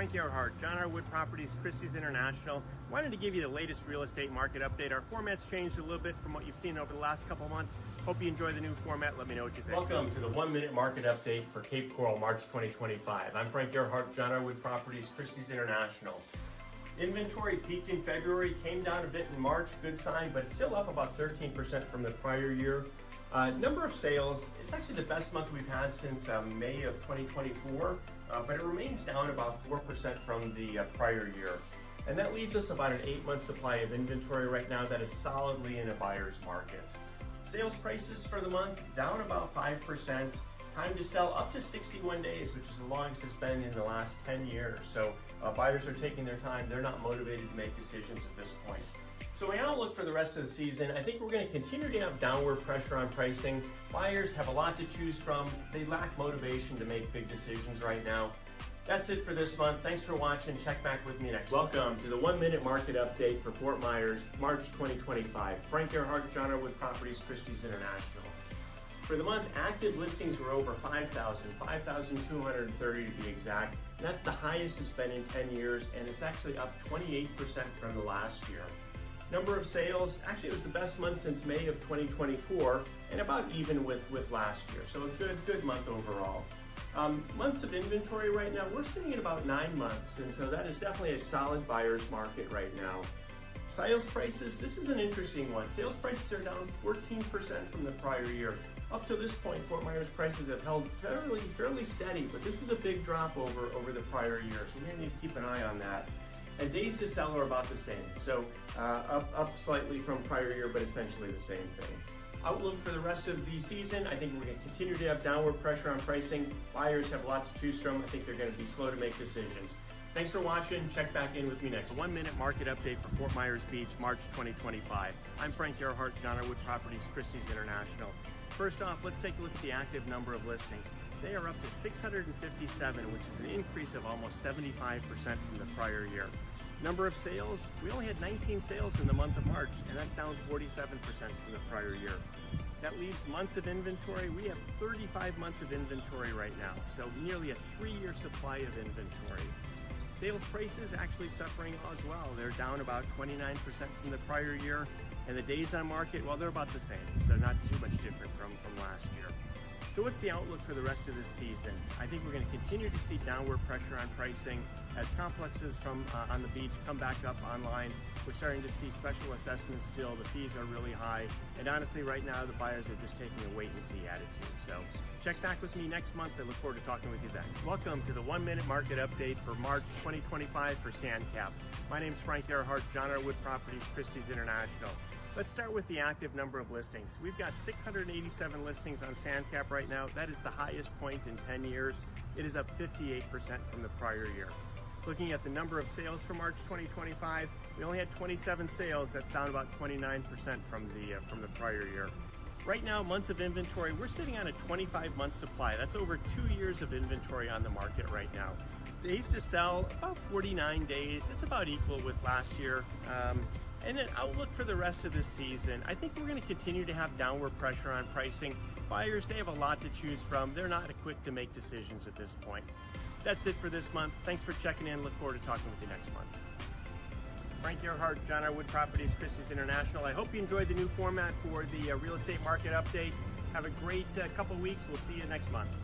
Frank Ehrhardt, John R. Wood Properties, Christie's International. Wanted to give you the latest real estate market update. Our format's changed a little bit from what you've seen over the last couple months. Hope you enjoy the new format. Let me know what you think. Welcome to the 1 minute market update for Cape Coral, March 2025. I'm Frank Ehrhardt, John R. Wood Properties, Christie's International. Inventory peaked in February, came down a bit in March, good sign, but it's still up about 13% from the prior year. Number of sales, it's actually the best month we've had since May of 2024, but it remains down about 4% from the prior year. And that leaves us about an 8-month supply of inventory right now that is solidly in a buyer's market. Sales prices for the month, down about 5%. Time to sell up to 61 days, which is the longest it's been in the last 10 years. So buyers are taking their time. They're not motivated to make decisions at this point. So my outlook for the rest of the season, I think we're going to continue to have downward pressure on pricing. Buyers have a lot to choose from. They lack motivation to make big decisions right now. That's it for this month. Thanks for watching. Check back with me next month. Welcome to the 1 minute market update for Fort Myers, March 2025. Frank Ehrhardt, John R. Wood Properties, Christie's International. For the month, active listings were over 5,230 to be exact. And that's the highest it's been in 10 years, and it's actually up 28% from the last year. Number of sales, actually it was the best month since May of 2024 and about even with last year. So a good month overall. Months of inventory right now, we're sitting at about 9 months. And so that is definitely a solid buyer's market right now. Sales prices, this is an interesting one. Sales prices are down 14% from the prior year. Up to this point, Fort Myers prices have held fairly steady, but this was a big drop over the prior year. So we're gonna need to keep an eye on that. And days to sell are about the same. So up slightly from prior year, but essentially the same thing. Outlook for the rest of the season, I think we're going to continue to have downward pressure on pricing. Buyers have a lot to choose from. I think they're going to be slow to make decisions. Thanks for watching. Check back in with me next. 1 minute market update for Fort Myers Beach, March 2025. I'm Frank Ehrhardt, John R. Wood Properties, Christie's International. First off, let's take a look at the active number of listings. They are up to 657, which is an increase of almost 75% from the prior year. Number of sales, we only had 19 sales in the month of March, and that's down 47% from the prior year. That leaves months of inventory. We have 35 months of inventory right now, so nearly a 3-year supply of inventory. Sales prices actually suffering as well. They're down about 29% from the prior year, and the days on market, well, they're about the same, so not too much different from last year. So what's the outlook for the rest of this season? I think we're going to continue to see downward pressure on pricing as complexes from on the beach come back up online. We're starting to see special assessments still. The fees are really high. And honestly, right now, the buyers are just taking a wait and see attitude. So check back with me next month. I look forward to talking with you then. Welcome to the 1 minute market update for March 2025 for SanCap. My name is Frank Ehrhardt, John R. Wood Properties, Christie's International. Let's start with the active number of listings. We've got 687 listings on SanCap right now. That is the highest point in 10 years. It is up 58% from the prior year. Looking at the number of sales for March 2025, we only had 27 sales. That's down about 29% from the prior year. Right now, months of inventory, we're sitting on a 25-month supply. That's over 2 years of inventory on the market right now. Days to sell, about 49 days. It's about equal with last year. And an outlook for the rest of this season, I think we're going to continue to have downward pressure on pricing. Buyers, they have a lot to choose from. They're not quick to make decisions at this point. That's it for this month. Thanks for checking in. Look forward to talking with you next month. Frank Ehrhardt, John R. Wood Properties, Christie's International. I hope you enjoyed the new format for the real estate market update. Have a great couple weeks. We'll see you next month.